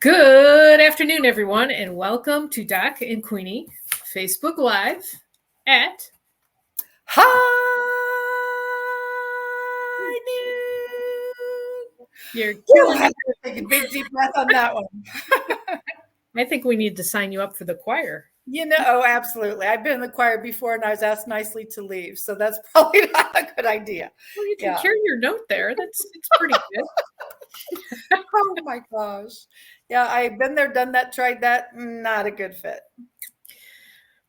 Good afternoon, everyone, and welcome to Doc and Queenie Facebook Live at Hi, You're Woo, Killing I It. had to take a big deep breath on that one. I think we need to sign you up for the choir. Oh, absolutely. I've been in the choir before and I was asked nicely to leave. So that's probably not a good idea. Well, you can Yeah. carry your note there. It's pretty good. Oh my gosh. Yeah, I've been there, done that, tried that. Not a good fit.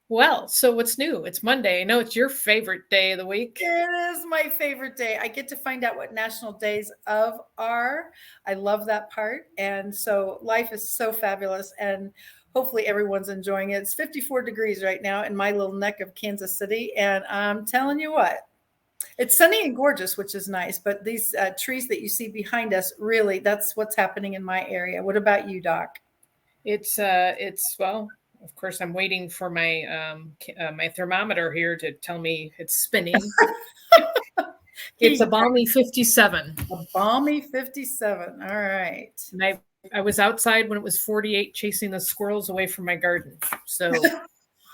Well, so what's new? It's Monday. I know it's your favorite day of the week. It is my favorite day. I get to find out what national days of are. I love that part. And so life is so fabulous. And hopefully everyone's enjoying it. It's 54 degrees right now in my little neck of Kansas City. And I'm telling you what, it's sunny and gorgeous, which is nice. But these trees that you see behind us, really, that's what's happening in my area. What about you, Doc? It's well, of course, I'm waiting for my thermometer here to tell me it's spinning. It's a balmy 57. A balmy 57. All right. And I was outside when it was 48 chasing the squirrels away from my garden. So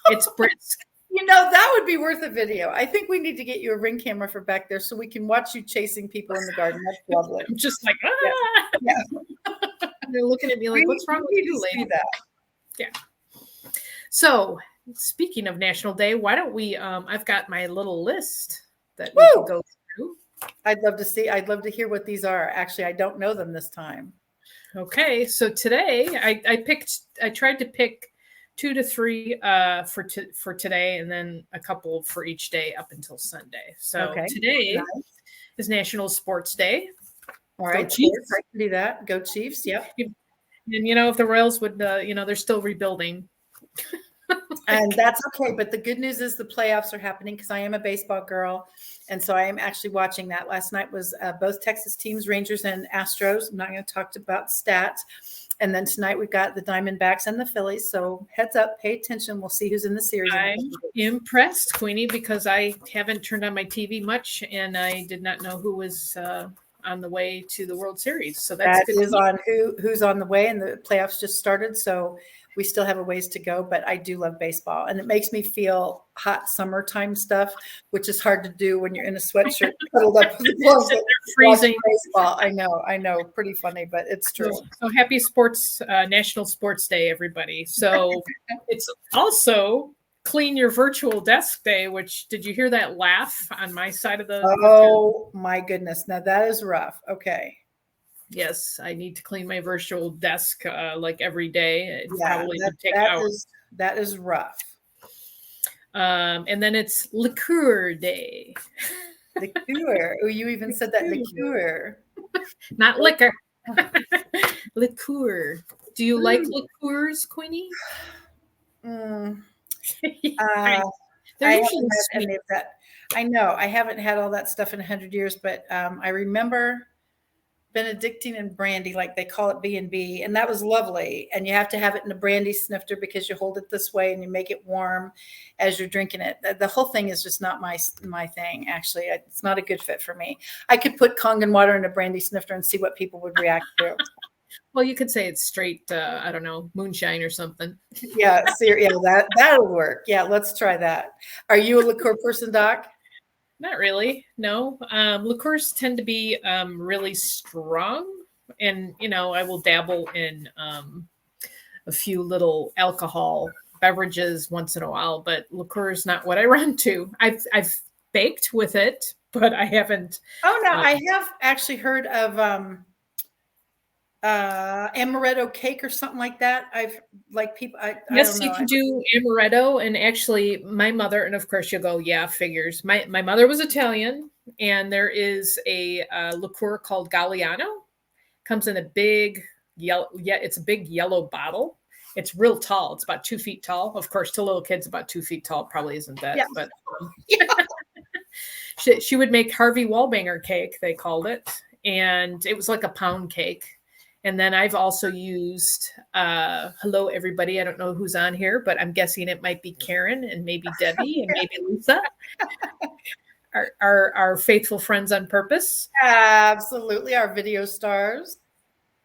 it's brisk. That would be worth a video. I think we need to get you a Ring camera for back there so we can watch you chasing people in the garden. That's lovely. I'm just like, ah. Yeah. They're looking at me like, what's wrong with you, lady? Yeah. So speaking of National Day, why don't we, I've got my little list that we can go through. I'd love to hear what these are. Actually, I don't know them this time. Okay. So today I tried to pick 2 to 3 for today, and then a couple for each day up until Sunday. So today is National Sports Day. All right, Chiefs. I can do that. Go Chiefs. Yep. And if the Royals would, they're still rebuilding. And that's okay. But the good news is the playoffs are happening because I am a baseball girl. And so I am actually watching that. Last night was both Texas teams, Rangers and Astros. I'm not going to talk about stats. And then tonight we've got the Diamondbacks and the Phillies. So heads up, pay attention. We'll see who's in the series. I'm impressed, Queenie, because I haven't turned on my TV much, and I did not know who was on the way to the World Series. So that is on who's on the way, and the playoffs just started. So we still have a ways to go, but I do love baseball, and it makes me feel hot summertime stuff, which is hard to do when you're in a sweatshirt cuddled up with the gloves. Freezing baseball. I know, pretty funny, but it's true. So happy National Sports Day, everybody. So it's also Clean Your Virtual Desk Day, which, did you hear that laugh on my side of the? Oh my goodness. Now that is rough. Okay. Yes, I need to clean my virtual desk like every day. It probably would take hours. That is rough. And then it's Liqueur Day. Liqueur. Oh, you even said that, liqueur. Not liquor. Liqueur. Do you like liqueurs, Queenie? I haven't had any of that. I know I haven't had all that stuff in 100 years, but I remember Benedictine and brandy, like they call it B&B, and that was lovely. And you have to have it in a brandy snifter because you hold it this way and you make it warm as you're drinking it. The whole thing is just not my thing. Actually, it's not a good fit for me. I could put Kangen water in a brandy snifter and see what people would react to. Well, you could say it's straight, I don't know, moonshine or something. Yeah, that'll work. Yeah, let's try that. Are you a liqueur person, Doc? Not really. No. Liqueurs tend to be really strong. And, I will dabble in a few little alcohol beverages once in a while, but liqueur is not what I run to. I've baked with it, but I haven't. Oh, no, I have actually heard of amaretto cake or something like that. Yes, you can do amaretto. And actually my mother, and of course you'll go, yeah, figures. My mother was Italian, and there is a liqueur called Galliano. Comes in a big yellow. Yeah, it's a big yellow bottle. It's real tall. It's about 2 feet tall. Of course, to little kids, about 2 feet tall probably isn't that. Yeah. But she would make Harvey Wallbanger cake, they called it, and it was like a pound cake. And then I've also used, hello, everybody. I don't know who's on here, but I'm guessing it might be Karen and maybe Debbie and maybe Lisa, our faithful friends on purpose. Absolutely. Our video stars.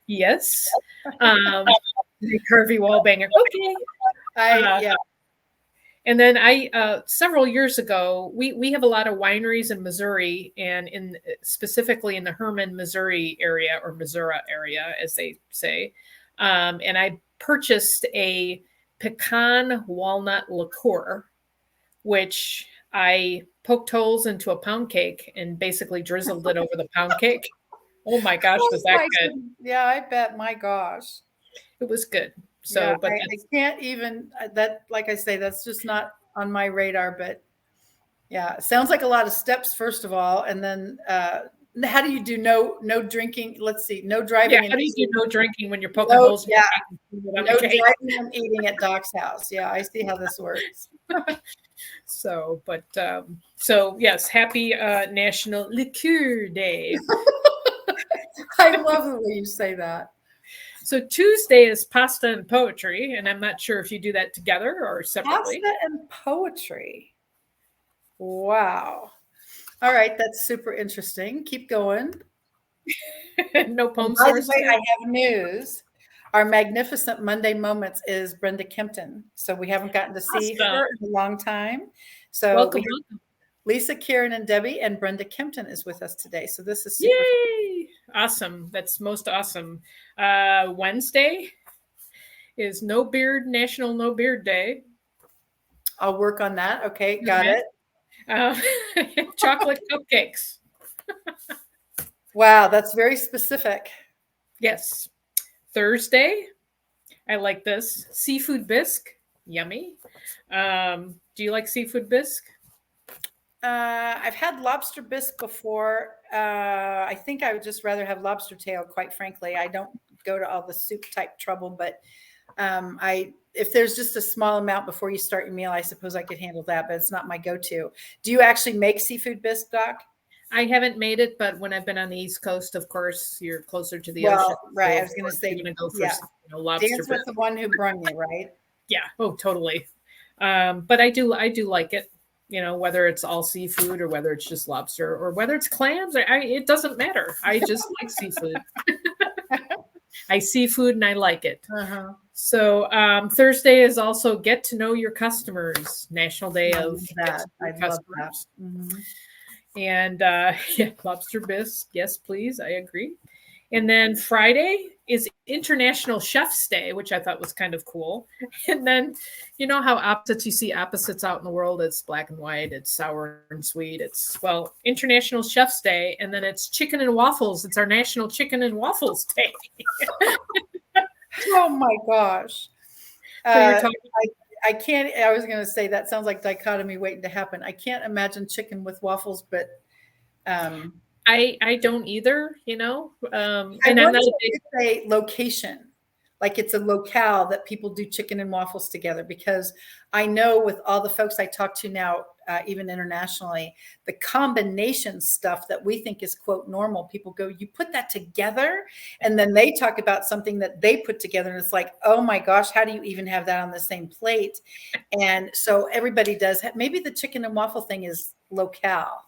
Yes. The curvy wall banger. Okay. Yeah. And then several years ago, we have a lot of wineries in Missouri, and in specifically in the Herman, Missouri area, or Missouri area, as they say. And I purchased a pecan walnut liqueur, which I poked holes into a pound cake and basically drizzled it over the pound cake. Oh my gosh, Oh was that my good? goodness. Yeah, I bet. My gosh. It was good. Yeah, So, but I can't even that. Like I say, that's just not on my radar. But yeah, it sounds like a lot of steps. First of all, and then how do you do no drinking? Let's see, no yeah, driving and how do you do eating. no drinking when you're poking No, holes in yeah, the no cake? driving and eating at Doc's house. Yeah, I see how this works. So, but so yes, happy National Liqueur Day. I love the way you say that. So Tuesday is pasta and poetry, and I'm not sure if you do that together or separately. Pasta and poetry. Wow. All right, that's super interesting. Keep going. No And poem by the source way, I today. have news. Our magnificent Monday Moments is Brenda Kempton. So we haven't gotten to see Awesome. her in a long time. So Welcome, we have welcome. Lisa, Karen, and Debbie, and Brenda Kempton is with us today. So this is super fun. Yay! Awesome. That's most awesome. Wednesday is National No Beard Day. I'll work on that. Okay, got it. Chocolate cupcakes. Wow, that's very specific. Yes. Thursday, I like this. Seafood bisque. Yummy. Do you like seafood bisque? I've had lobster bisque before. I think I would just rather have lobster tail, quite frankly. I don't go to all the soup type trouble, but if there's just a small amount before you start your meal, I suppose I could handle that, but it's not my go-to. Do you actually make seafood bisque, Doc? I haven't made it, but when I've been on the East Coast, of course, you're closer to the ocean. Well, right. So I was going to say, you're going to go for yeah, lobster. dance with the one who brung you, right? Yeah. Oh, totally. But I do like it. Whether it's all seafood or whether it's just lobster or whether it's clams, it doesn't matter. I just like seafood. I seafood and I like it. Uh-huh. So Thursday is also Get to Know Your Customers, National Day of that. I love that. Mm-hmm. And yeah, lobster bisque, yes, please, I agree. And then Friday is International Chef's Day, which I thought was kind of cool. And then, you know how opposites, you see opposites out in the world. It's black and white, it's sour and sweet. It's, well, International Chef's Day. And then it's chicken and waffles. It's our National Chicken and Waffles Day. Oh my gosh. So you're talking. I can't, I was going to say that sounds like dichotomy waiting to happen. I can't imagine chicken with waffles, but I don't either, and I'm not it's a location, like it's a locale that people do chicken and waffles together, because I know with all the folks I talk to now, even internationally, the combination stuff that we think is quote normal, people go, you put that together, and then they talk about something that they put together, and it's like, oh my gosh, how do you even have that on the same plate? And so everybody does. Maybe the chicken and waffle thing is locale.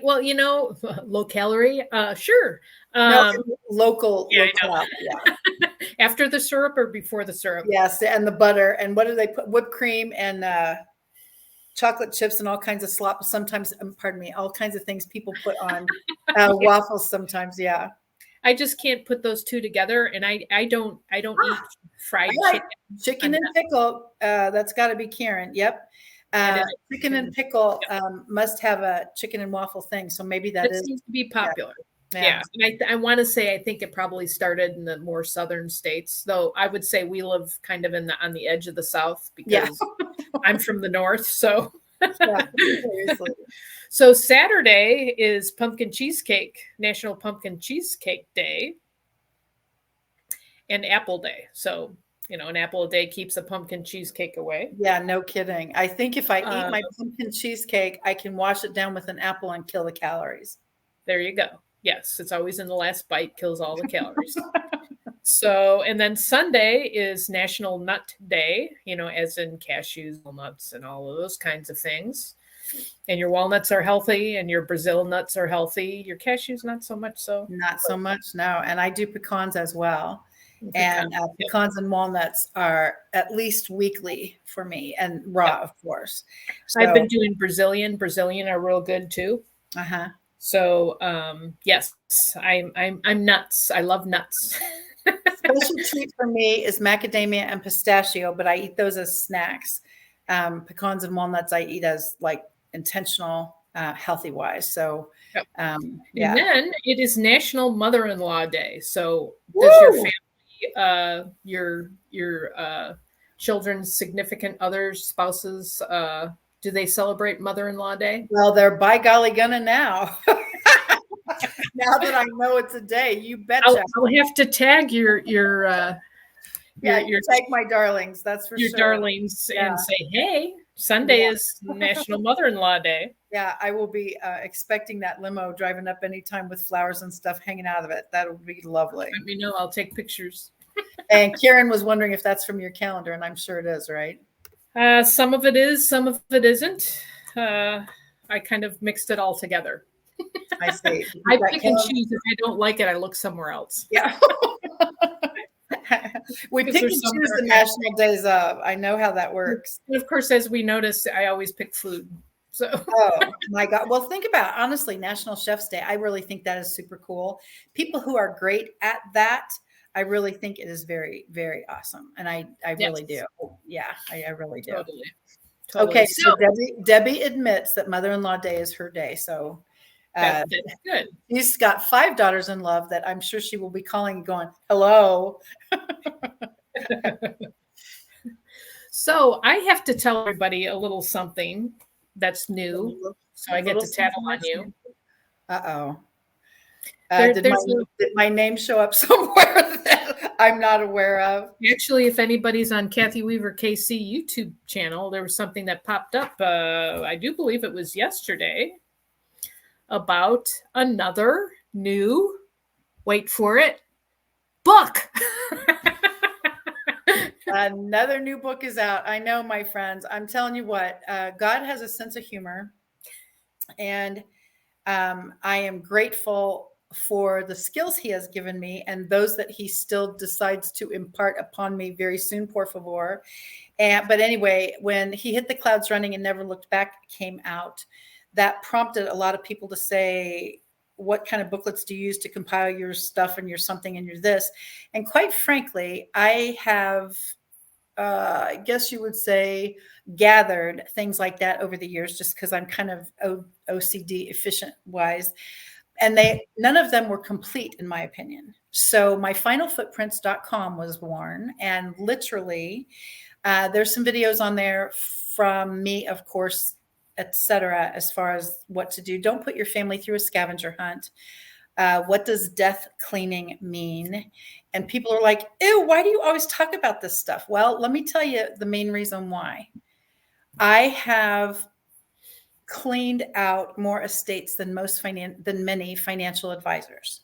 Low calorie. Sure. No, local. Yeah, locale. Yeah. After the syrup or before the syrup? Yes, and the butter. And what do they put? Whipped cream and chocolate chips and all kinds of slop. Sometimes, pardon me, all kinds of things people put on waffles. Sometimes, yeah. I just can't put those two together, and I don't eat fried chicken and pickle. That's got to be Karen. Yep. Chicken and pickle must have a chicken and waffle thing. So maybe that seems to be popular. Yeah. And I want to say, I think it probably started in the more southern states, though I would say we live kind of on the edge of the South, because I'm from the North. So, seriously. So Saturday is National Pumpkin Cheesecake Day, and Apple Day. So, an apple a day keeps a pumpkin cheesecake away. Yeah, no kidding. I think if I eat my pumpkin cheesecake, I can wash it down with an apple and kill the calories. There you go. Yes, it's always in the last bite, kills all the calories. So, and then Sunday is National Nut Day, as in cashews, nuts, and all of those kinds of things. And your walnuts are healthy, and your Brazil nuts are healthy. Your cashews, not so much so. Not so much, no. And I do pecans as well. Pecan. And pecans and walnuts are at least weekly for me, and raw, of course. I've So, been doing Brazilian. Brazilian are real good too. uh-huh. So yes, I'm nuts. I love nuts. Special treat for me is macadamia and pistachio, but I eat those as snacks. Pecans and walnuts I eat as like intentional, healthy wise. So, Yep. And yeah. then it is National Mother-in-Law Day. So does your Woo! family, your children's significant others, spouses, do they celebrate Mother-in-Law Day? Well, they're by golly gonna now. Now that I know it's a day, you betcha. I'll have to tag your take my darlings. That's for your sure. darlings and say, hey, Sunday is National Mother-in-Law Day. Yeah, I will be expecting that limo driving up anytime with flowers and stuff hanging out of it. That would be lovely. Let me know. I'll take pictures. And Karen was wondering if that's from your calendar, and I'm sure it is, right? Some of it is, some of it isn't. I kind of mixed it all together. I see. I pick and choose. If I don't like it, I look somewhere else. Yeah. We pick and choose the national days of. I know how that works. And of course, as we notice, I always pick food. So. Oh my God. Well, think about, honestly, National Chef's Day. I really think that is super cool. People who are great at that, I really think it is very, very awesome. And I really do. Yeah, I really do. Totally. Okay, so Debbie admits that Mother-in-Law Day is her day. So that's good. She's got 5 daughters-in-law that I'm sure she will be calling and going, hello. So I have to tell everybody a little something that's new. So I get to tattle on you. Uh-oh. Did my name show up somewhere that I'm not aware of? Actually, if anybody's on Kathy Weaver KC YouTube channel, there was something that popped up. I do believe it was yesterday about another new, wait for it, book. Another new book is out. I know, my friends. I'm telling you what, God has a sense of humor. And I am grateful for the skills he has given me and those that he still decides to impart upon me very soon, por favor. But anyway, when He Hit the Clouds Running and Never Looked Back came out, that prompted a lot of people to say, what kind of booklets do you use to compile your stuff and your something and your this? And quite frankly, I have, I guess you would say, gathered things like that over the years, just because I'm kind of OCD efficient wise. And none of them were complete, in my opinion. So my finalfootprints.com was born, and literally there's some videos on there from me, of course, etc., as far as what to do. Don't put your family through a scavenger hunt. What does death cleaning mean? And people are like, ew, why do you always talk about this stuff? Well, let me tell you the main reason why. I have cleaned out more estates than many financial advisors.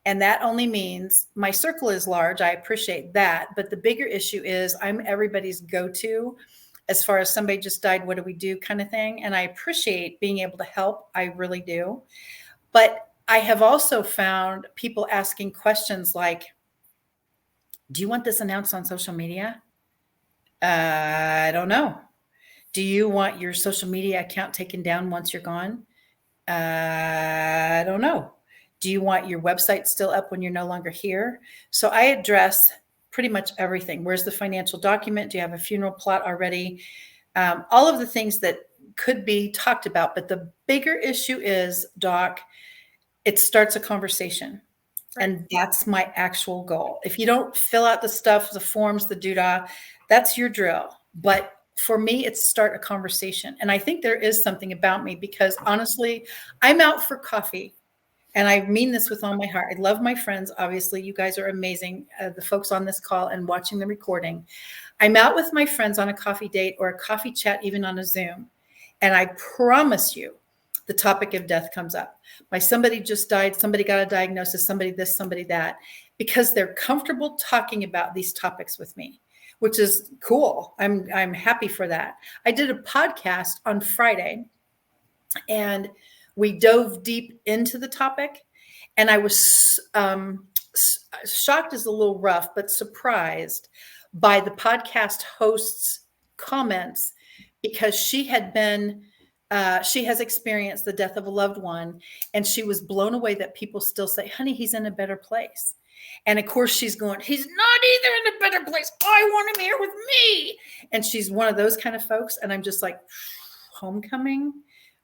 And that only means my circle is large. I appreciate that. But the bigger issue is I'm everybody's go-to as far as somebody just died, what do we do kind of thing. And I appreciate being able to help. I really do. But I have also found people asking questions like, do you want this announced on social media? I don't know. Do you want your social media account taken down once you're gone? I don't know. Do you want your website still up when you're no longer here? So I address pretty much everything. Where's the financial document? Do you have a funeral plot already? All of the things that could be talked about. But the bigger issue is, Doc, it starts a conversation. Right. And that's my actual goal. If you don't fill out the stuff, the forms, the doodah, that's your drill. But for me, it's start a conversation. And I think there is something about me because honestly, I'm out for coffee. And I mean this with all my heart. I love my friends. Obviously, you guys are amazing. The folks on this call and watching the recording. I'm out with my friends on a coffee date or a coffee chat, even on a Zoom. And I promise you, the topic of death comes up. Somebody just died. Somebody got a diagnosis. Somebody this, somebody that, because they're comfortable talking about these topics with me, which is cool. I'm happy for that. I did a podcast on Friday And we dove deep into the topic. And I was shocked is a little rough, but surprised by the podcast host's comments, because she has experienced the death of a loved one, and she was blown away that people still say, honey, he's in a better place. And of course she's going, he's not either in a better place. I want him here with me. And she's one of those kind of folks. And I'm just like, homecoming.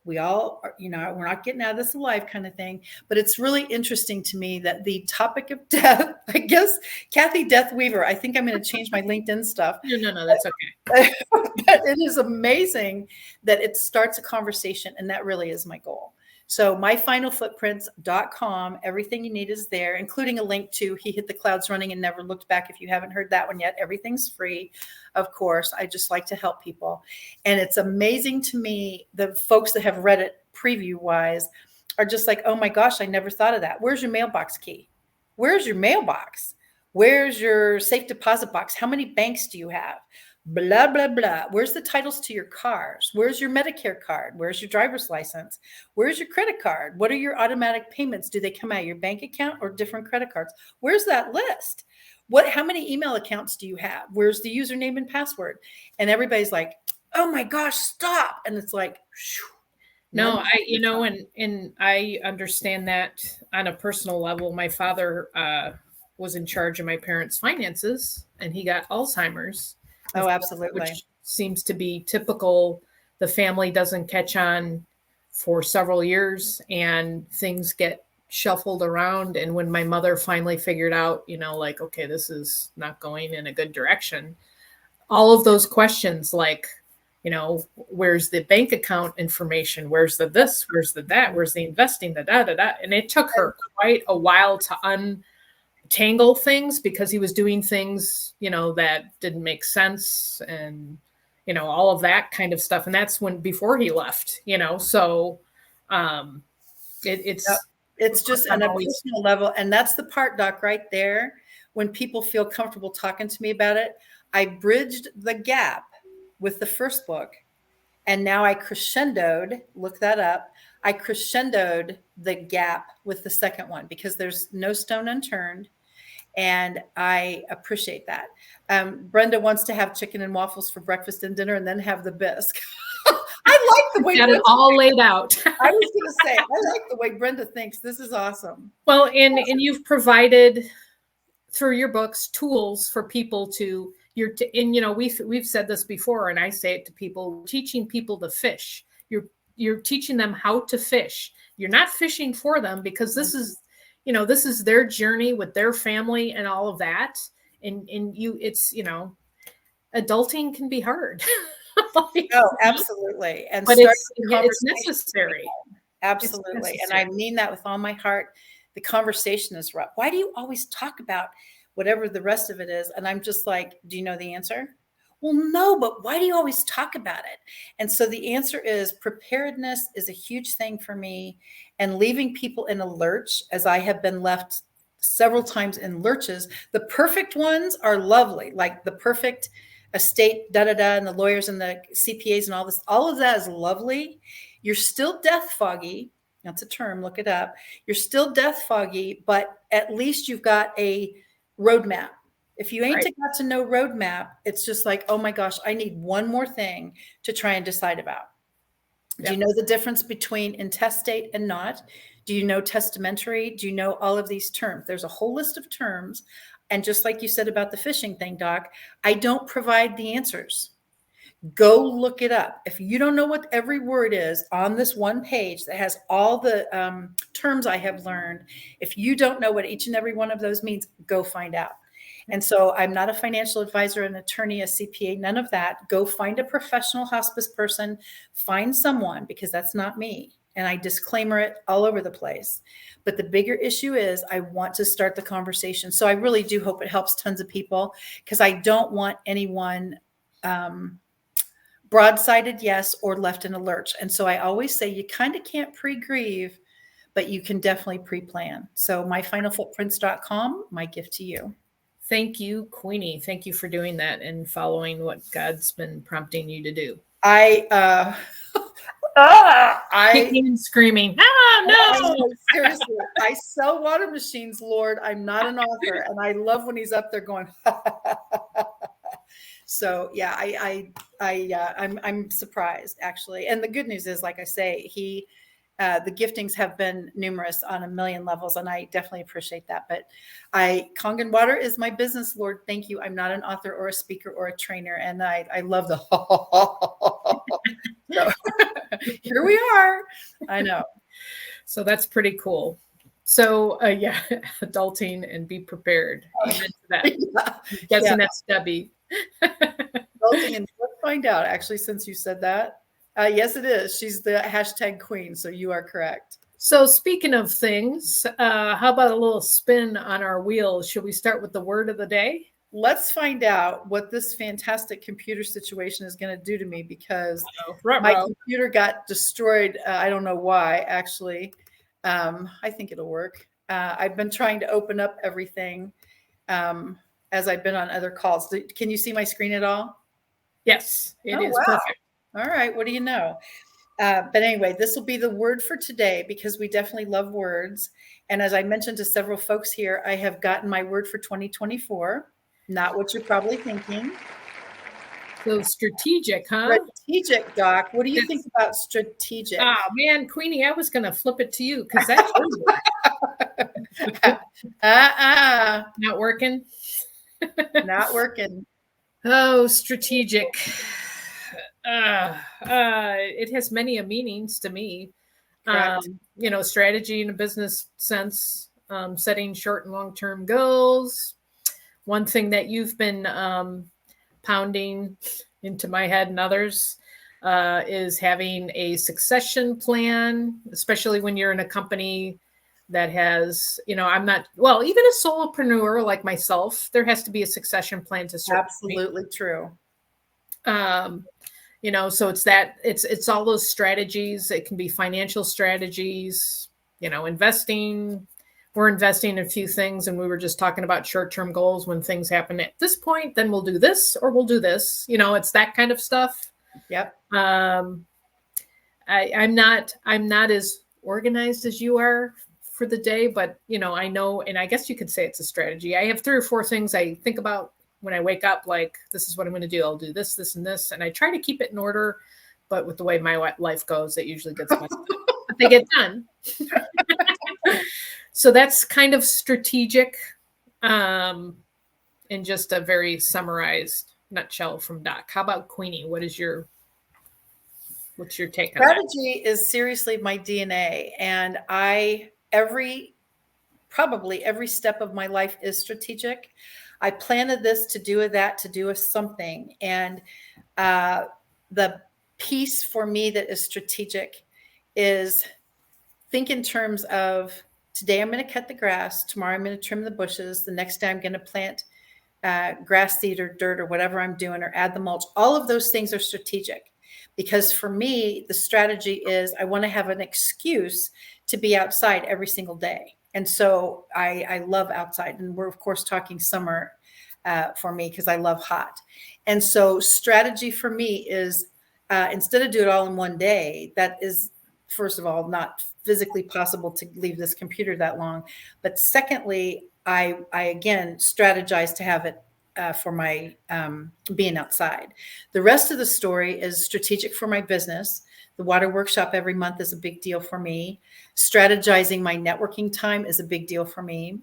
We all are, we're not getting out of this alive kind of thing. But it's really interesting to me that the topic of death, I guess, Kathy Death Weaver, I think I'm going to change my LinkedIn stuff. No, that's okay. But it is amazing that it starts a conversation, and that really is my goal. So myfinalfootprints.com, everything you need is there, including a link to He Hit the Clouds Running and Never Looked Back. If you haven't heard that one yet, everything's free. Of course, I just like to help people. And it's amazing to me, the folks that have read it preview wise are just like, oh my gosh, I never thought of that. Where's your mailbox key? Where's your mailbox? Where's your safe deposit box? How many banks do you have? Blah, blah, blah. Where's the titles to your cars? Where's your Medicare card? Where's your driver's license? Where's your credit card? What are your automatic payments? Do they come out of your bank account or different credit cards? Where's that list? How many email accounts do you have? Where's the username and password? And everybody's like, oh my gosh, stop. And it's like, no, and I understand that on a personal level. My father was in charge of my parents' finances, and he got Alzheimer's. Oh, absolutely. Which seems to be typical. The family doesn't catch on for several years, and things get shuffled around. And when my mother finally figured out, like, okay, this is not going in a good direction, all of those questions, like, where's the bank account information? Where's the this? Where's the that? Where's the investing? The da da da. And it took her quite a while to untangle things, because he was doing things, that didn't make sense, and, all of that kind of stuff. And that's before he left, so it's just on a personal level. And that's the part, Doc, right there. When people feel comfortable talking to me about it, I bridged the gap with the first book. And now I crescendoed, look that up. I crescendoed the gap with the second one, because there's no stone unturned. And I appreciate that. Brenda wants to have chicken and waffles for breakfast and dinner, and then have the bisque. I like the way got it all laid out. I was going to say, I like the way Brenda thinks. This is awesome. Well, and you've provided through your books tools for people to we've said this before, and I say it to people, teaching people to fish. You're teaching them how to fish. You're not fishing for them, because this is their journey with their family and all of that. And adulting can be hard. Oh, absolutely. And but it's necessary. Absolutely. It's necessary. And I mean that with all my heart. The conversation is rough. Why do you always talk about whatever the rest of it is? And I'm just like, do you know the answer? Well, no, but why do you always talk about it? And so the answer is preparedness is a huge thing for me, and leaving people in a lurch, as I have been left several times in lurches. The perfect ones are lovely, like the perfect estate, and the lawyers and the CPAs and all of that is lovely. You're still death foggy. That's a term, look it up. You're still death foggy, but at least you've got a roadmap. If you ain't got to no roadmap, it's just like, oh my gosh, I need one more thing to try and decide about. Yep. Do you know the difference between intestate and not? Do you know testamentary? Do you know all of these terms? There's a whole list of terms. And just like you said about the fishing thing, Doc, I don't provide the answers. Go look it up. If you don't know what every word is on this one page that has all the terms I have learned, if you don't know what each and every one of those means, go find out. And so I'm not a financial advisor, an attorney, a CPA, none of that. Go find a professional hospice person, find someone, because that's not me. And I disclaimer it all over the place. But the bigger issue is I want to start the conversation. So I really do hope it helps tons of people, because I don't want anyone broadsided, yes, or left in a lurch. And so I always say you kind of can't pre-grieve, but you can definitely pre-plan. So myfinalfootprints.com, my gift to you. Thank you, Queenie. Thank you for doing that and following what God's been prompting you to do. I Kicking and screaming. Ah, no. Know, seriously, I sell water machines, Lord. I'm not an author, and I love when he's up there going. So yeah, I'm surprised actually, and the good news is, like I say, the giftings have been numerous on a million levels, and I definitely appreciate that. But Kangen Water is my business, Lord. Thank you. I'm not an author or a speaker or a trainer, and I love the. So here we are. I know. So that's pretty cool. So yeah, adulting and be prepared. Amen to that. I'm guessing that's Debbie. Adulting and let's find out. Actually, since you said that, yes, it is. She's the hashtag queen. So you are correct. So speaking of things, how about a little spin on our wheels? Should we start with the word of the day? Let's find out what this fantastic computer situation is going to do to me, because my computer got destroyed. I don't know why, actually. I think it'll work. I've been trying to open up everything as I've been on other calls. Can you see my screen at all? Yes, it is perfect. All right. What do you know? But anyway, this will be the word for today, because we definitely love words. And as I mentioned to several folks here, I have gotten my word for 2024. Not what you're probably thinking. So strategic, huh? Strategic, Doc. What do you think about strategic? Oh, man, Queenie, I was going to flip it to you, because that's not working. Not working. Oh, strategic. It has many meanings to me. Strategy in a business sense, setting short and long-term goals. One thing that you've been pounding into my head and others is having a succession plan, especially when you're in a company that has, I'm not, well, even a solopreneur like myself, there has to be a succession plan to serve. Absolutely true. So it's all those strategies. It can be financial strategies, investing. We're investing in a few things, and we were just talking about short-term goals. When things happen at this point, then we'll do this or we'll do this. It's that kind of stuff. Yep. I'm not as organized as you are for the day, but I know, and I guess you could say it's a strategy. I have 3 or 4 things I think about when I wake up, like, this is what I'm going to do. I'll do this, this, and this. And I try to keep it in order, but with the way my life goes, it usually gets messed up. But they get done. So that's kind of strategic, in just a very summarized nutshell from Doc. How about Queenie? What's your take on that? Strategy is seriously my DNA, and probably every step of my life is strategic. I planted this to do that, to do something. And the piece for me that is strategic is think in terms of, today I'm going to cut the grass, tomorrow I'm going to trim the bushes, the next day I'm going to plant grass seed or dirt or whatever I'm doing, or add the mulch. All of those things are strategic, because for me, the strategy is I want to have an excuse to be outside every single day. And so I love outside. And we're, of course, talking summer for me, because I love hot. And so strategy for me is instead of do it all in one day, that is, first of all, not physically possible to leave this computer that long. But secondly, I again strategize to have it for my being outside. The rest of the story is strategic for my business. The water workshop every month is a big deal for me. Strategizing my networking time is a big deal for me.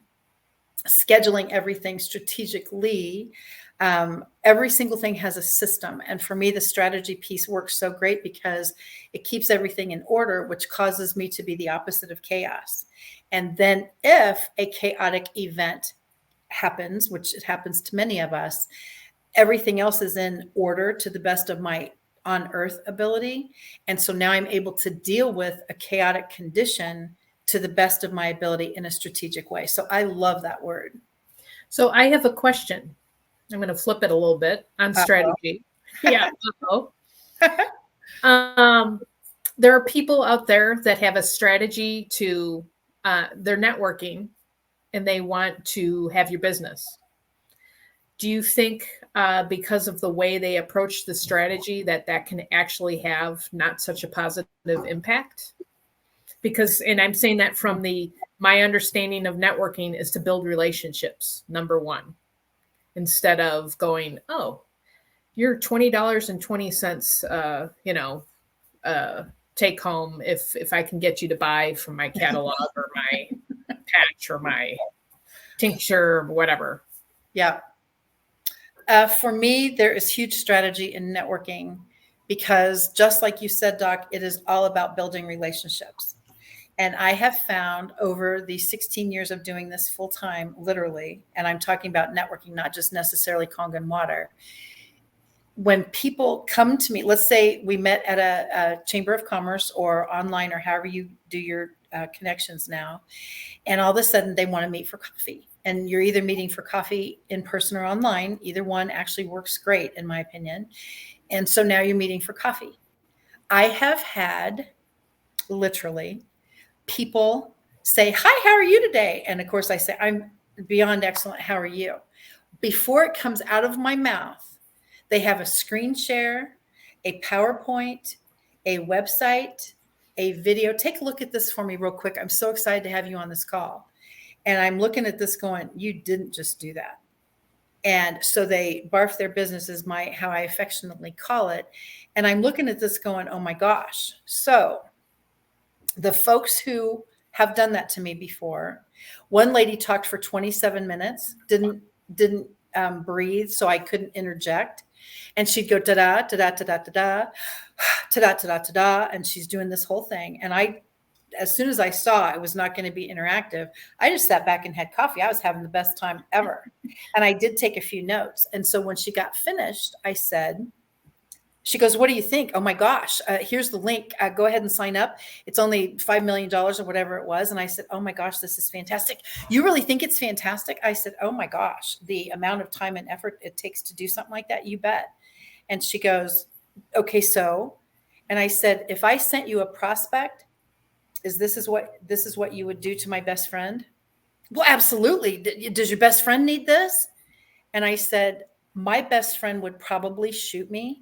Scheduling everything strategically. Every single thing has a system. And for me, the strategy piece works so great because it keeps everything in order, which causes me to be the opposite of chaos. And then if a chaotic event happens, which it happens to many of us, everything else is in order to the best of my on earth ability. And so now I'm able to deal with a chaotic condition to the best of my ability in a strategic way. So I love that word. So I have a question. I'm going to flip it a little bit on strategy. Yeah. There are people out there that have a strategy to their networking, and they want to have your business. Do you think because of the way they approach the strategy, that can actually have not such a positive impact. Because, and I'm saying that from my understanding of networking is to build relationships, number one, instead of going, oh, you're $20.20, take home if I can get you to buy from my catalog or my patch or my tincture or whatever. Yeah. For me, there is huge strategy in networking because just like you said, Doc, it is all about building relationships. And I have found over the 16 years of doing this full time, literally, and I'm talking about networking, not just necessarily Kangen water. When people come to me, let's say we met at a chamber of commerce or online or however you do your connections now, and all of a sudden they want to meet for coffee. And you're either meeting for coffee in person or online. Either one actually works great, in my opinion. And so now you're meeting for coffee. I have had literally people say, hi, how are you today? And of course I say, I'm beyond excellent. How are you? Before it comes out of my mouth, they have a screen share, a PowerPoint, a website, a video. Take a look at this for me real quick. I'm so excited to have you on this call. And I'm looking at this going, you didn't just do that. And so they barf their business is how I affectionately call it. And I'm looking at this going, oh my gosh. So the folks who have done that to me before, one lady talked for 27 minutes, didn't breathe, so I couldn't interject. And she'd go da-da, da-da, da-da, da-da, da-da, da-da, da-da, and she's doing this whole thing. And as soon as I saw it was not going to be interactive, I just sat back and had coffee. I was having the best time ever. And I did take a few notes. And so when she got finished, I said, she goes, what do you think? Oh my gosh, here's the link. Go ahead and sign up. It's only $5 million or whatever it was. And I said, oh my gosh, this is fantastic. You really think it's fantastic? I said, oh my gosh, the amount of time and effort it takes to do something like that, you bet. And she goes, okay, so, and I said, if I sent you a prospect, this is what you would do to my best friend? Well, absolutely. Does your best friend need this? And I said, my best friend would probably shoot me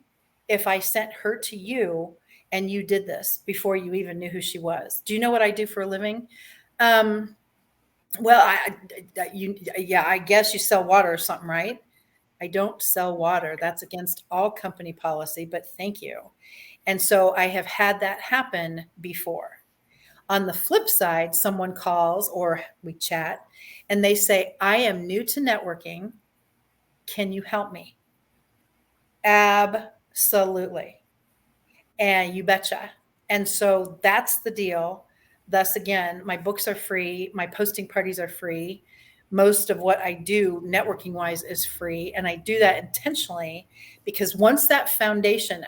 if I sent her to you and you did this before you even knew who she was. Do you know what I do for a living? Well, I guess you sell water or something, right? I don't sell water. That's against all company policy, but thank you. And so I have had that happen before. On the flip side, someone calls or we chat and they say, I am new to networking. Can you help me? Absolutely. And you betcha. And so that's the deal. Thus, again, my books are free. My posting parties are free. Most of what I do networking wise is free. And I do that intentionally because once that foundation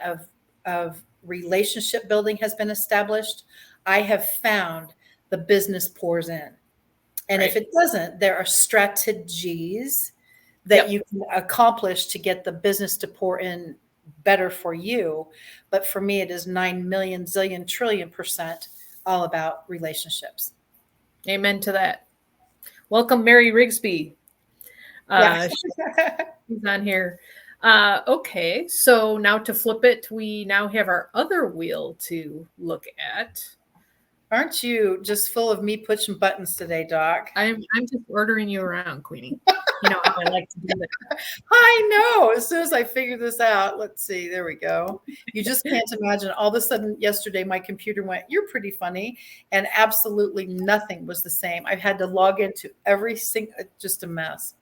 of relationship building has been established, I have found the business pours in. And if it doesn't, there are strategies that you can accomplish to get the business to pour in better for you. But for me, it is 9 million, zillion, trillion % all about relationships. Amen to that. Welcome, Mary Rigsby. She's on here. Okay, so now to flip it, we now have our other wheel to look at. Aren't you just full of me pushing buttons today, Doc? I'm just ordering you around, Queenie. You know how I like to do that. I know. As soon as I figure this out, let's see. There we go. You just can't imagine. All of a sudden, yesterday, my computer went, "You're pretty funny," and absolutely nothing was the same. I've had to log into every single, just a mess.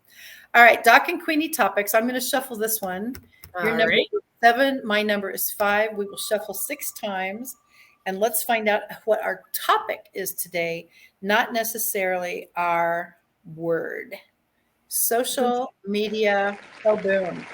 All right, Doc and Queenie topics. I'm going to shuffle this one. Your number is 7. My number is 5. We will shuffle 6 times. And let's find out what our topic is today, not necessarily our word. Social media. Oh, boom.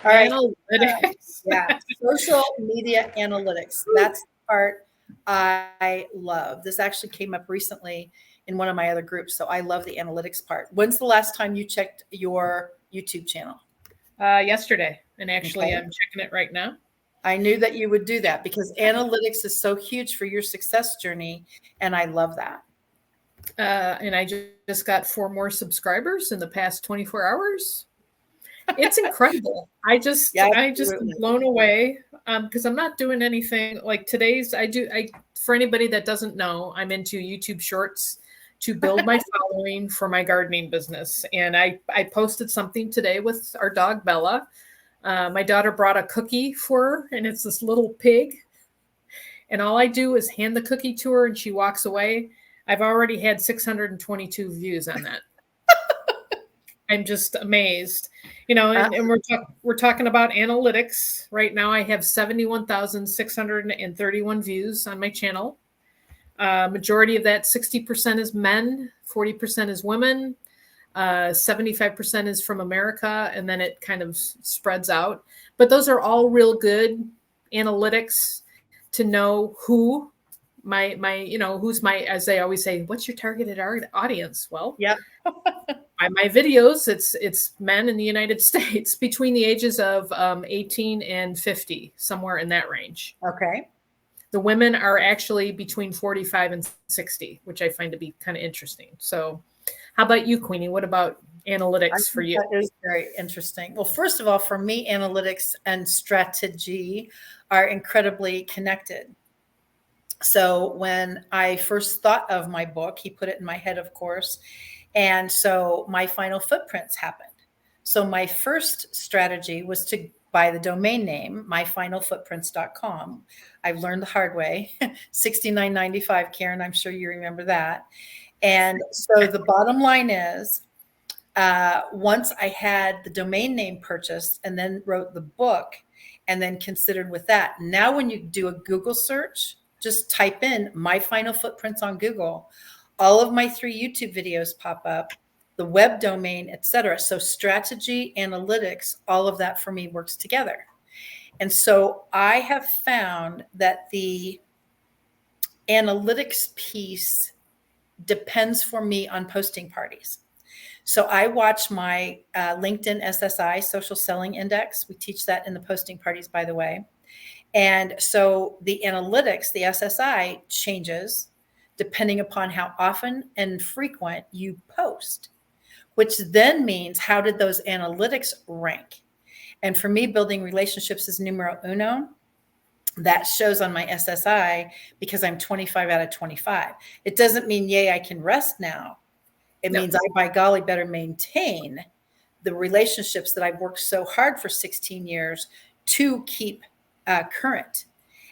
All right. Analytics. Yeah. Social media analytics. That's the part I love. This actually came up recently in one of my other groups. So I love the analytics part. When's the last time you checked your YouTube channel? Yesterday. And actually, I'm checking it right now. I knew that you would do that because analytics is so huge for your success journey. And I love that. And I just got 4 more subscribers in the past 24 hours. It's incredible. Yeah, I just am absolutely. blown away, because I'm not doing anything like today's. I for anybody that doesn't know, I'm into YouTube Shorts to build my following for my gardening business, and I posted something today with our dog Bella. My daughter brought a cookie for her, and it's this little pig. And all I do is hand the cookie to her, and she walks away. I've already had 622 views on that. I'm just amazed, Uh, and we're talking about analytics right now. I have 71,631 views on my channel. Majority of that, 60% is men, 40% is women, 75% is from America, and then it kind of spreads out. But those are all real good analytics to know who's my, as they always say, what's your targeted audience? Well, yep. by my videos, it's men in the United States between the ages of 18 and 50, somewhere in that range. Okay. The women are actually between 45 and 60, which I find to be kind of interesting. So, how about you, Queenie? What about I analytics for think you? that is very interesting. Well, first of all, for me, analytics and strategy are incredibly connected. So when I first thought of my book, he put it in my head, of course. And so my final footprints happened. So my first strategy was to buy the domain name, myfinalfootprints.com. I've learned the hard way. $69.95, Karen. I'm sure you remember that. And so the bottom line is, once I had the domain name purchased and then wrote the book and then considered with that, now when you do a Google search, just type in my final footprints on Google. All of my 3 YouTube videos pop up, the web domain, etc. So strategy, analytics, all of that for me works together. And so I have found that the analytics piece depends for me on posting parties. So I watch my LinkedIn SSI, Social Selling Index. We teach that in the posting parties, by the way. And so the analytics, the SSI, changes depending upon how often and frequent you post, which then means how did those analytics rank? And for me, building relationships is numero uno. That shows on my SSI because I'm 25 out of 25. It doesn't mean, yay, I can rest now. It No. means I, by golly, better maintain the relationships that I've worked so hard for 16 years to keep current.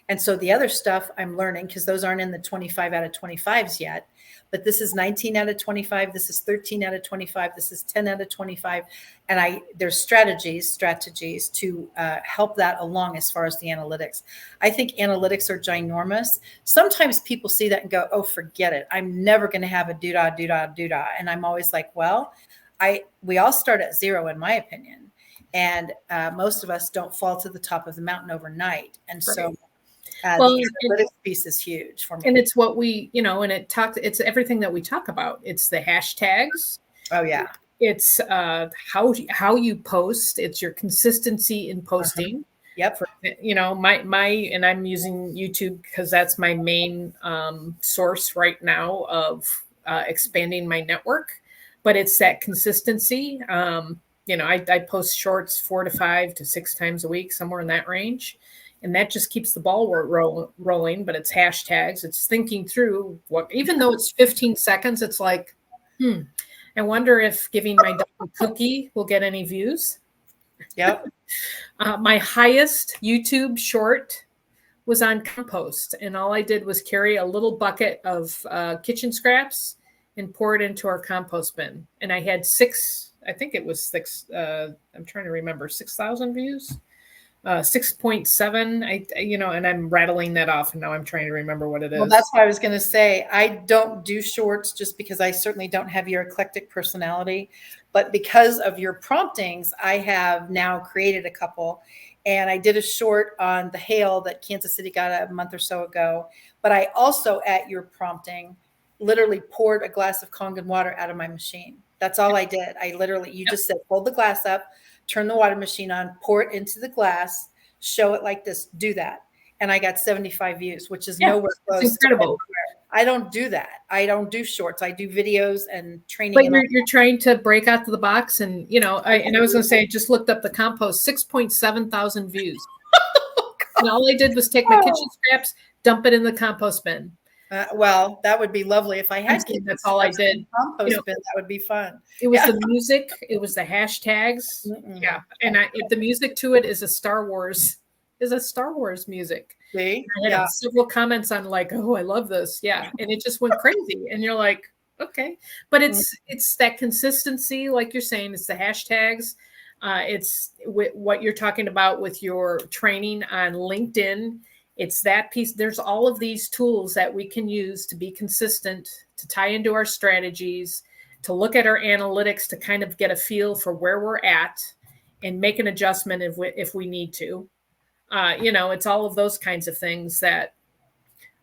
And so the other stuff I'm learning, because those aren't in the 25 out of 25s yet, but this is 19 out of 25. This is 13 out of 25. This is 10 out of 25. And there's strategies to help that along as far as the analytics. I think analytics are ginormous. Sometimes people see that and go, oh, forget it. I'm never going to have a doodah, doodah, doodah. And I'm always like, well, we all start at zero, in my opinion. And most of us don't fall to the top of the mountain overnight. And so the analytics piece is huge for me. And it's what we, and it's everything that we talk about. It's the hashtags. Oh, yeah. It's how you post. It's your consistency in posting. Yep. And I'm using YouTube because that's my main source right now of expanding my network. But it's that consistency. I post shorts 4 to 5 to 6 times a week, somewhere in that range. And that just keeps the ball rolling, but it's hashtags. It's thinking through even though it's 15 seconds, it's like, I wonder if giving my dog a cookie will get any views. Yep. My highest YouTube short was on compost. And all I did was carry a little bucket of kitchen scraps and pour it into our compost bin. And I had 6, I think it was 6, I'm trying to remember, 6,000 views. 6.7, and I'm rattling that off, and now I'm trying to remember what it is. Well, that's what I was going to say. I don't do shorts just because I certainly don't have your eclectic personality, but because of your promptings, I have now created a couple. And I did a short on the hail that Kansas City got a month or so ago. But I also, at your prompting, literally poured a glass of Kangen water out of my machine. That's all I did. You just said, hold the glass up, turn the water machine on, pour it into the glass, show it like this, do that. And I got 75 views, which is nowhere close. It's incredible. I don't do that. I don't do shorts. I do videos and training. But And you're trying to break out of the box, and I was going to say, I just looked up the compost, 6.7 thousand views, and all I did was take my kitchen scraps, dump it in the compost bin. Well, that would be lovely if I had kitchen that's all I did. Compost bin, that would be fun. It was the music, it was the hashtags, yeah, and the music to it is a Star Wars music. See? I had several comments on like, oh, I love this, yeah, and it just went crazy, and you're like, okay, but it's that consistency, like you're saying, it's the hashtags, it's what you're talking about with your training on LinkedIn. It's that piece. There's all of these tools that we can use to be consistent, to tie into our strategies, to look at our analytics, to kind of get a feel for where we're at and make an adjustment if we need to. It's all of those kinds of things that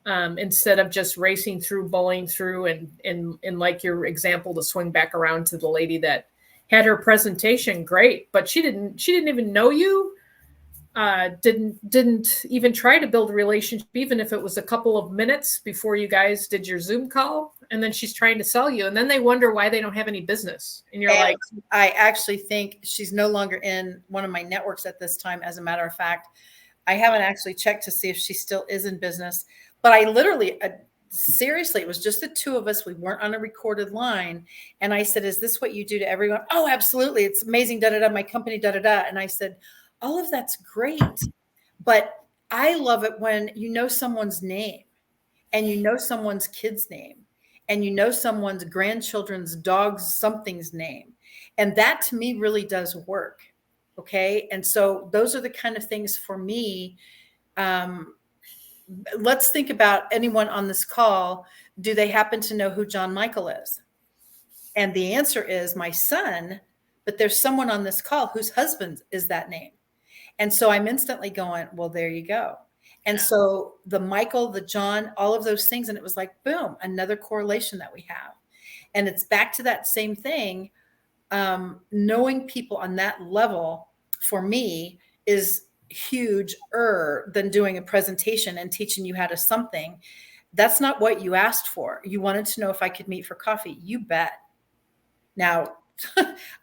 instead of just racing through, bowling through, and like your example, to swing back around to the lady that had her presentation, great, but she didn't even know you. Didn't even try to build a relationship, even if it was a couple of minutes before you guys did your Zoom call, and then she's trying to sell you, and then they wonder why they don't have any business, and you're like, I actually think she's no longer in one of my networks at this time. As a matter of fact, I haven't actually checked to see if she still is in business, but I literally seriously, it was just the two of us. We weren't on a recorded line. And I said, is this what you do to everyone? Oh, absolutely. It's amazing. Da, da, da. My company, da, da, da. And I said, all of that's great. But I love it when you know someone's name and you know someone's kid's name and you know someone's grandchildren's dog's something's name. And that to me really does work. Okay. And so those are the kind of things for me. Let's think about anyone on this call. Do they happen to know who John Michael is? And the answer is my son, but there's someone on this call whose husband is that name. And so I'm instantly going, well, there you go. And so the Michael, the John, all of those things. And it was like, boom, another correlation that we have. And it's back to that same thing. Knowing people on that level for me is huger than doing a presentation and teaching you how to something. That's not what you asked for. You wanted to know if I could meet for coffee. You bet. Now,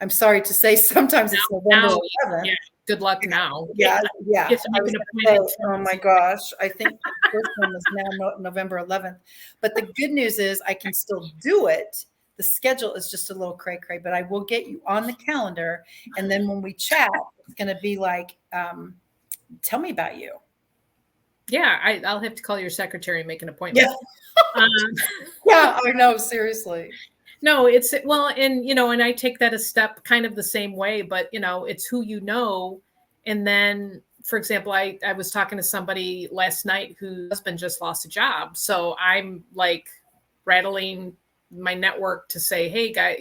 I'm sorry to say, sometimes it's November 11th. Yeah. Good luck now. Yeah. Oh my gosh. I think the first one is now November 11th. But the good news is I can still do it. The schedule is just a little cray-cray, but I will get you on the calendar. And then when we chat, it's going to be like, tell me about you. Yeah, I'll have to call your secretary and make an appointment. Yeah, yeah, I know, seriously. No, it's and I take that a step kind of the same way, but it's who you know. And then, for example, I was talking to somebody last night whose husband just lost a job. So I'm like rattling my network to say, hey, guy,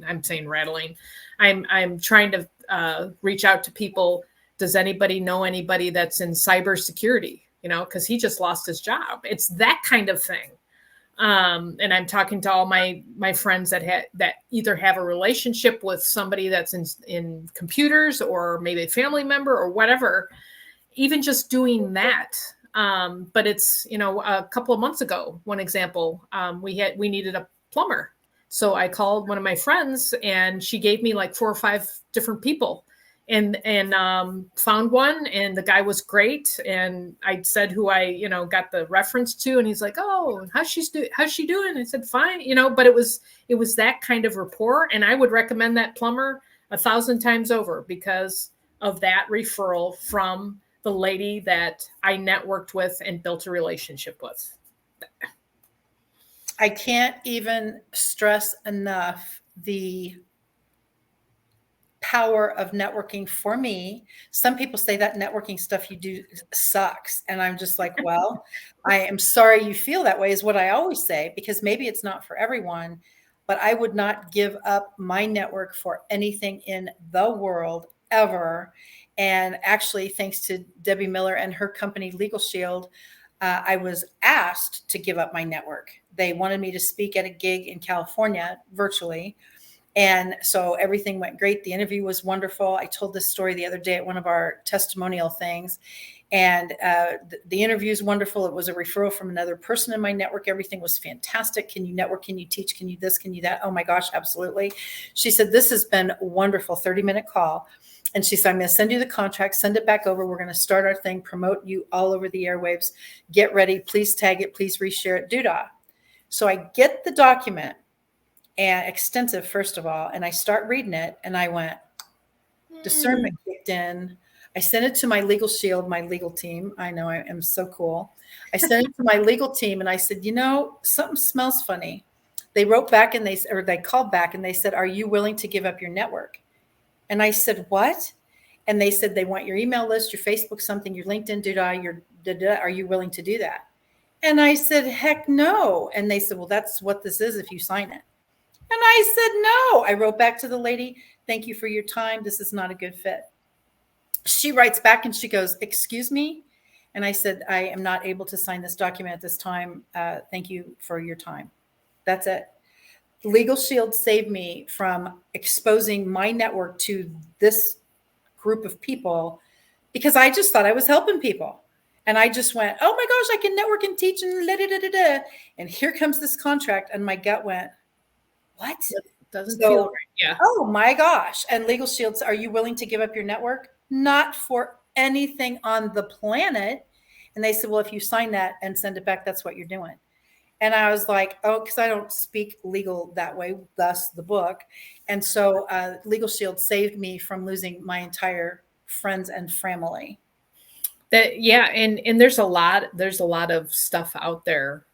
I'm saying rattling. I'm trying to reach out to people. Does anybody know anybody that's in cybersecurity? Because he just lost his job. It's that kind of thing. And I'm talking to all my friends that either have a relationship with somebody that's in computers, or maybe a family member or whatever. Even just doing that. But it's a couple of months ago, one example, we needed a plumber. So I called one of my friends, and she gave me like 4 or 5 different people, and found one, and the guy was great. And I said who I got the reference to, and he's like, oh, how's she doing? I said, fine, but it was that kind of rapport. And I would recommend that plumber 1,000 times over because of that referral from the lady that I networked with and built a relationship with. I can't even stress enough the power of networking for me. Some people say that networking stuff you do sucks. And I'm just like, well, I am sorry you feel that way, is what I always say, because maybe it's not for everyone, but I would not give up my network for anything in the world ever. And actually, thanks to Debbie Miller and her company, Legal Shield, I was asked to give up my network. They wanted me to speak at a gig in California virtually. And so everything went great. The interview was wonderful. I told this story the other day at one of our testimonial things. And the interview is wonderful. It was a referral from another person in my network. Everything was fantastic. Can you network? Can you teach? Can you this? Can you that? Oh my gosh, absolutely. She said, this has been wonderful, 30-minute call. And she said, I'm going to send you the contract, send it back over. We're going to start our thing, promote you all over the airwaves. Get ready. Please tag it. Please reshare it. Doodah. So I get the document, and extensive, first of all, and I start reading it, and I went, discernment kicked in. I sent it to my legal shield, my legal team. I know I am so cool. I sent it to my legal team, and I said, something smells funny. They wrote back and they called back and they said, are you willing to give up your network? And I said, what? And they said, they want your email list, your Facebook, something, your LinkedIn, are you willing to do that? And I said, heck no. And they said, well, that's what this is if you sign it. And I said, no. I wrote back to the lady, thank you for your time. This is not a good fit. She writes back and she goes, excuse me. And I said, I am not able to sign this document at this time. Thank you for your time. That's it. Legal Shield saved me from exposing my network to this group of people because I just thought I was helping people. And I just went, oh my gosh, I can network and teach and da-da-da-da-da. And here comes this contract. And my gut went, what? Doesn't feel right. Yeah. Oh my gosh. And Legal Shields, are you willing to give up your network? Not for anything on the planet. And they said, well, if you sign that and send it back, that's what you're doing. And I was like, oh, because I don't speak legal that way, thus the book. And so Legal Shield saved me from losing my entire friends and family. And there's a lot of stuff out there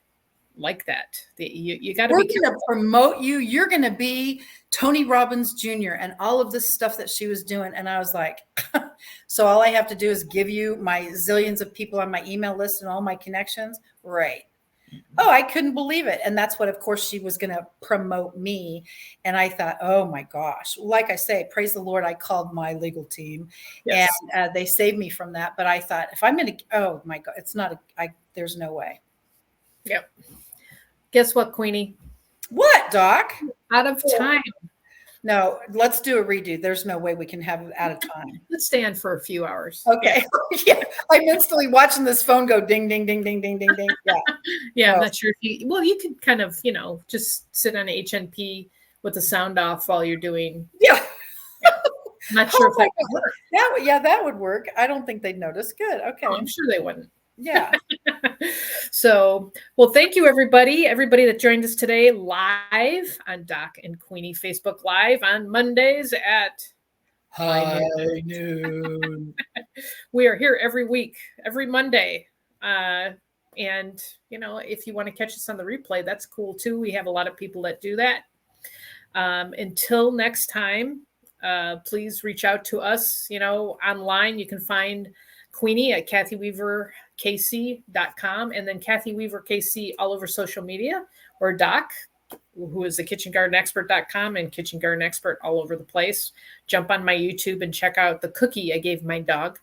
like that. You got to be careful. We're going to promote you. You're going to be Tony Robbins Jr. and all of this stuff that she was doing. And I was like, so all I have to do is give you my zillions of people on my email list and all my connections. Right. Oh, I couldn't believe it. And that's what, of course, she was going to promote me. And I thought, oh my gosh, like I say, praise the Lord, I called my legal team. Yes. And they saved me from that. But I thought, if I'm going to, oh my God, it's not, there's no way. Yep. Guess what, Queenie? What, Doc? Out of time. No, let's do a redo. There's no way we can have it out of time. Let's stay on for a few hours. Okay. Yeah. I'm instantly watching this phone go ding, ding, ding, ding, ding, ding, ding. Yeah. Yeah. I'm not sure if you could kind of, just sit on HNP with the sound off while you're doing. Yeah. I'm not sure if that would work. That would work. I don't think they'd notice. Good. Okay. Oh, I'm sure they wouldn't. Yeah. So, well, thank you, everybody that joined us today live on Doc and Queenie Facebook Live on Mondays at high noon. We are here every week, every Monday. And, if you want to catch us on the replay, that's cool too. We have a lot of people that do that. Until next time, please reach out to us, online. You can find Queenie at KathyWeaverKC.com and then Kathy Weaver KC all over social media, or Doc, who is the KitchenGardenExpert.com and Kitchen Garden Expert all over the place. Jump on my YouTube and check out the cookie I gave my dog.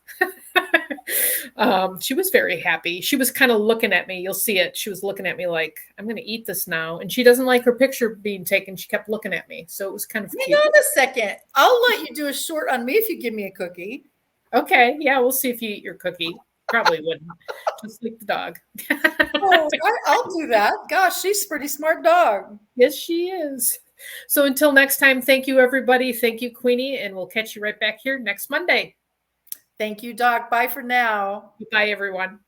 She was very happy. She was kind of looking at me. You'll see it. She was looking at me like, I'm going to eat this now. And she doesn't like her picture being taken. She kept looking at me. So it was kind of cute. Hang on a second. I'll let you do a short on me if you give me a cookie. Okay. Yeah, we'll see if you eat your cookie. Probably wouldn't. Just like the dog. I'll do that. Gosh, she's a pretty smart dog. Yes, she is. So until next time, thank you, everybody. Thank you, Queenie. And we'll catch you right back here next Monday. Thank you, Doc. Bye for now. Bye, everyone.